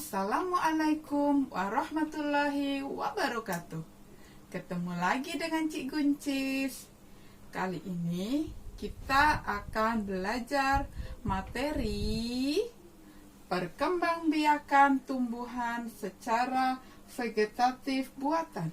Assalamualaikum warahmatullahi wabarakatuh. Ketemu lagi dengan Cik Guncis. Kali ini kita akan belajar materi perkembangbiakan tumbuhan secara vegetatif buatan.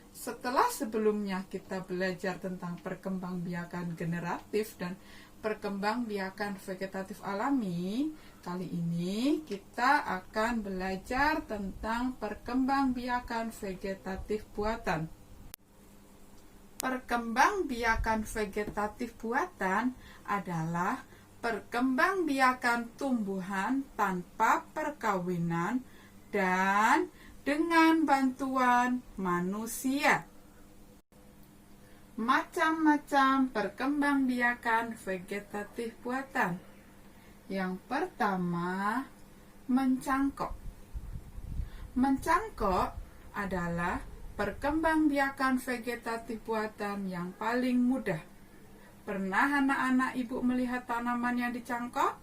Setelah sebelumnya kita belajar tentang perkembangbiakan generatif dan perkembangbiakan vegetatif alami, kali ini kita akan belajar tentang perkembangbiakan vegetatif buatan. Perkembangbiakan vegetatif buatan adalah perkembangbiakan tumbuhan tanpa perkawinan dan dengan bantuan manusia. Macam-macam perkembangbiakan vegetatif buatan. Yang pertama, mencangkok. Mencangkok adalah perkembangbiakan vegetatif buatan yang paling mudah. Pernah anak-anak ibu melihat tanaman yang dicangkok?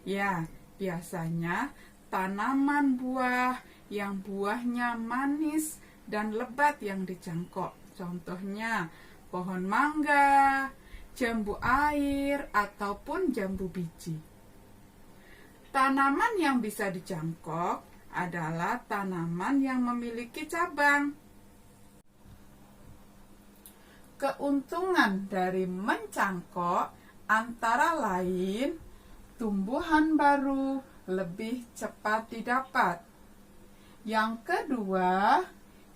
Ya, biasanya tanaman buah yang buahnya manis dan lebat yang dicangkok. Contohnya pohon mangga, jambu air, ataupun jambu biji. Tanaman yang bisa dicangkok adalah tanaman yang memiliki cabang. Keuntungan dari mencangkok antara lain tumbuhan baru lebih cepat didapat. Yang kedua,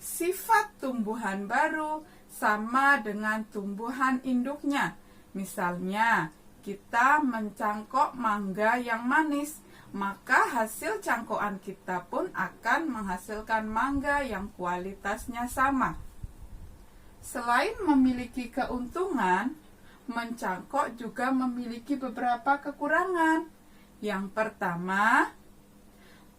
sifat tumbuhan baru sama dengan tumbuhan induknya. Misalnya, kita mencangkok mangga yang manis, maka hasil cangkokan kita pun akan menghasilkan mangga yang kualitasnya sama. Selain memiliki keuntungan, mencangkok juga memiliki beberapa kekurangan. Yang pertama,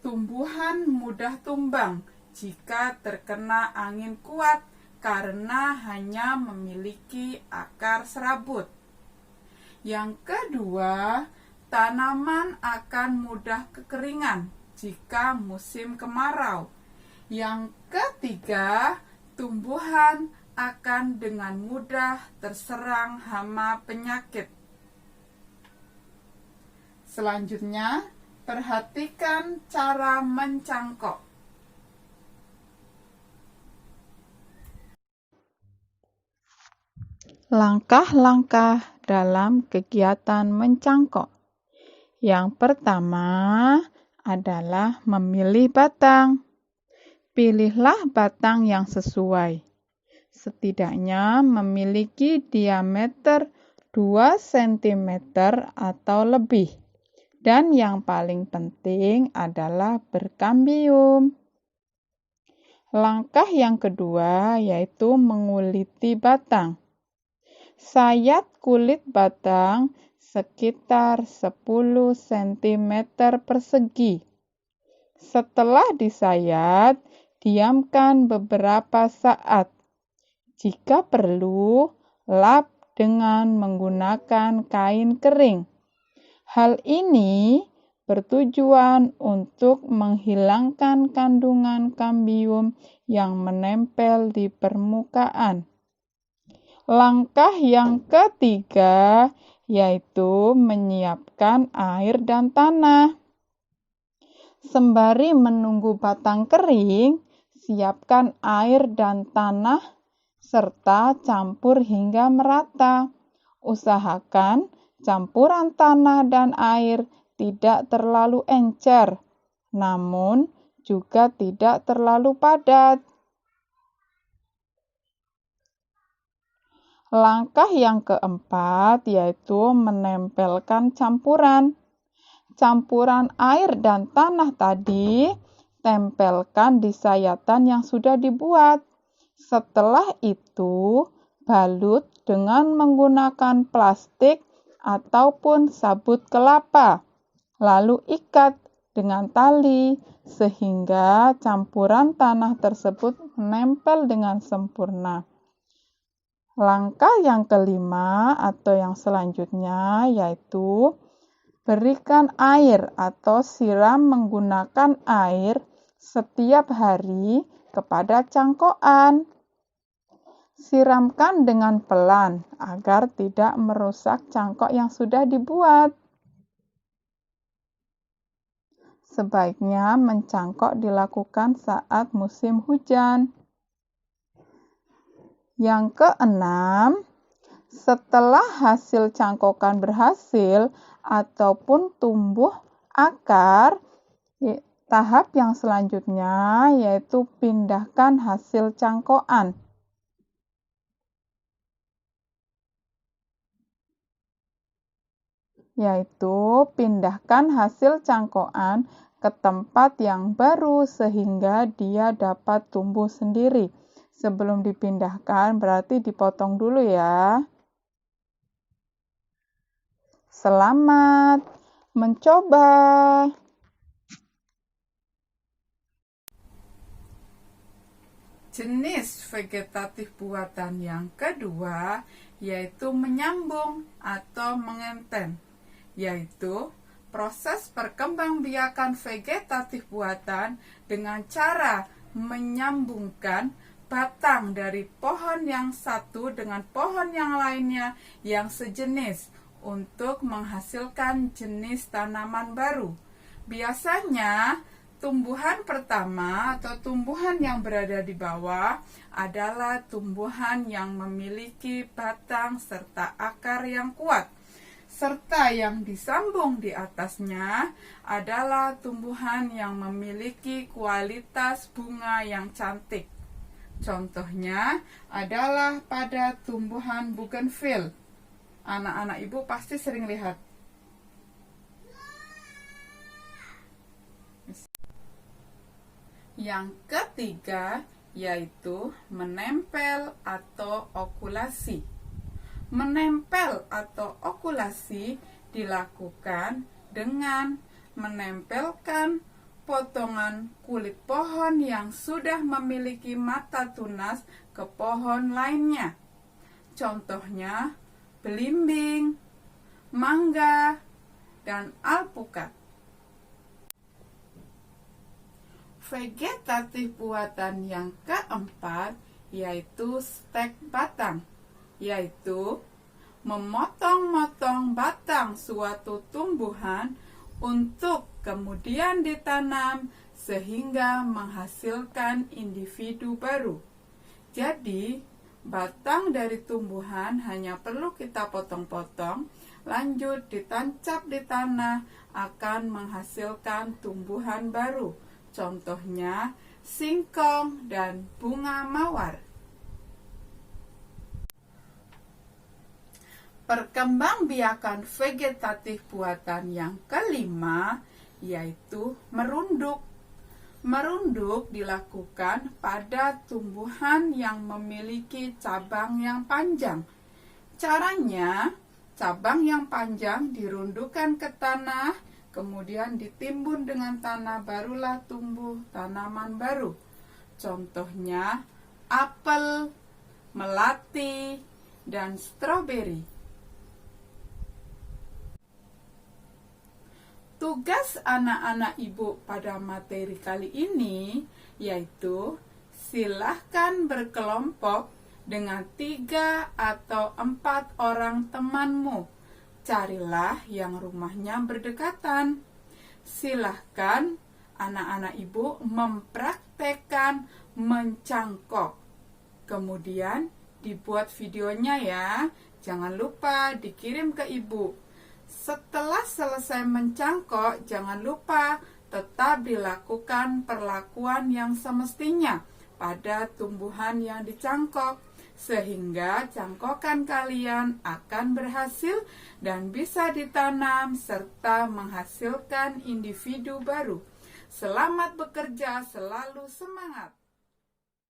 tumbuhan mudah tumbang jika terkena angin kuat karena hanya memiliki akar serabut. Yang kedua, tanaman akan mudah kekeringan jika musim kemarau. Yang ketiga, tumbuhan akan dengan mudah terserang hama penyakit. Selanjutnya, perhatikan cara mencangkok. Langkah-langkah dalam kegiatan mencangkok. Yang pertama adalah memilih batang. Pilihlah batang yang sesuai. Setidaknya memiliki diameter 2 cm atau lebih. Dan yang paling penting adalah berkambium. Langkah yang kedua yaitu menguliti batang. Sayat kulit batang sekitar 10 cm persegi. Setelah disayat, diamkan beberapa saat. Jika perlu, lap dengan menggunakan kain kering. Hal ini bertujuan untuk menghilangkan kandungan kambium yang menempel di permukaan. Langkah yang ketiga yaitu menyiapkan air dan tanah. Sembari menunggu batang kering, siapkan air dan tanah serta campur hingga merata. Usahakan campuran tanah dan air tidak terlalu encer, namun juga tidak terlalu padat. Langkah yang keempat yaitu menempelkan campuran. Campuran air dan tanah tadi tempelkan di sayatan yang sudah dibuat. Setelah itu, balut dengan menggunakan plastik ataupun sabut kelapa. Lalu ikat dengan tali sehingga campuran tanah tersebut menempel dengan sempurna. Langkah yang kelima atau yang selanjutnya yaitu Berikan air atau siram menggunakan air setiap hari kepada cangkokan. Siramkan dengan pelan agar tidak merusak cangkok yang sudah dibuat. Sebaiknya mencangkok dilakukan saat musim hujan. Yang keenam, setelah hasil cangkokan berhasil ataupun tumbuh akar, tahap yang selanjutnya yaitu pindahkan hasil cangkokan. Yaitu pindahkan hasil cangkokan ke tempat yang baru sehingga dia dapat tumbuh sendiri. Sebelum dipindahkan berarti dipotong dulu ya. Selamat mencoba. Jenis vegetatif buatan yang kedua yaitu menyambung atau mengenten, yaitu proses perkembangbiakan vegetatif buatan dengan cara menyambungkan batang dari pohon yang satu dengan pohon yang lainnya yang sejenis untuk menghasilkan jenis tanaman baru. Biasanya tumbuhan pertama atau tumbuhan yang berada di bawah adalah tumbuhan yang memiliki batang serta akar yang kuat. Serta yang disambung di atasnya adalah tumbuhan yang memiliki kualitas bunga yang cantik. Contohnya adalah pada tumbuhan bougainville. Anak-anak ibu pasti sering lihat. Yang ketiga yaitu menempel atau okulasi. Menempel atau okulasi dilakukan dengan menempelkan potongan kulit pohon yang sudah memiliki mata tunas ke pohon lainnya. Contohnya belimbing, mangga, dan alpukat. Vegetatif buatan yang keempat yaitu stek batang, yaitu memotong-motong batang suatu tumbuhan untuk kemudian ditanam sehingga menghasilkan individu baru. Jadi, batang dari tumbuhan hanya perlu kita potong-potong, lanjut ditancap di tanah akan menghasilkan tumbuhan baru. Contohnya singkong dan bunga mawar. Perkembangbiakan vegetatif buatan yang kelima yaitu merunduk. Merunduk dilakukan pada tumbuhan yang memiliki cabang yang panjang. Caranya, cabang yang panjang dirundukkan ke tanah, kemudian ditimbun dengan tanah, barulah tumbuh tanaman baru. Contohnya apel, melati, dan stroberi. Tugas anak-anak ibu pada materi kali ini yaitu silahkan berkelompok dengan 3 atau 4 orang temanmu. Carilah yang rumahnya berdekatan. Silahkan anak-anak ibu mempraktekkan mencangkok. Kemudian dibuat videonya ya. Jangan lupa dikirim ke ibu. Setelah selesai mencangkok, jangan lupa tetap dilakukan perlakuan yang semestinya pada tumbuhan yang dicangkok, sehingga cangkokan kalian akan berhasil dan bisa ditanam serta menghasilkan individu baru. Selamat bekerja, selalu semangat!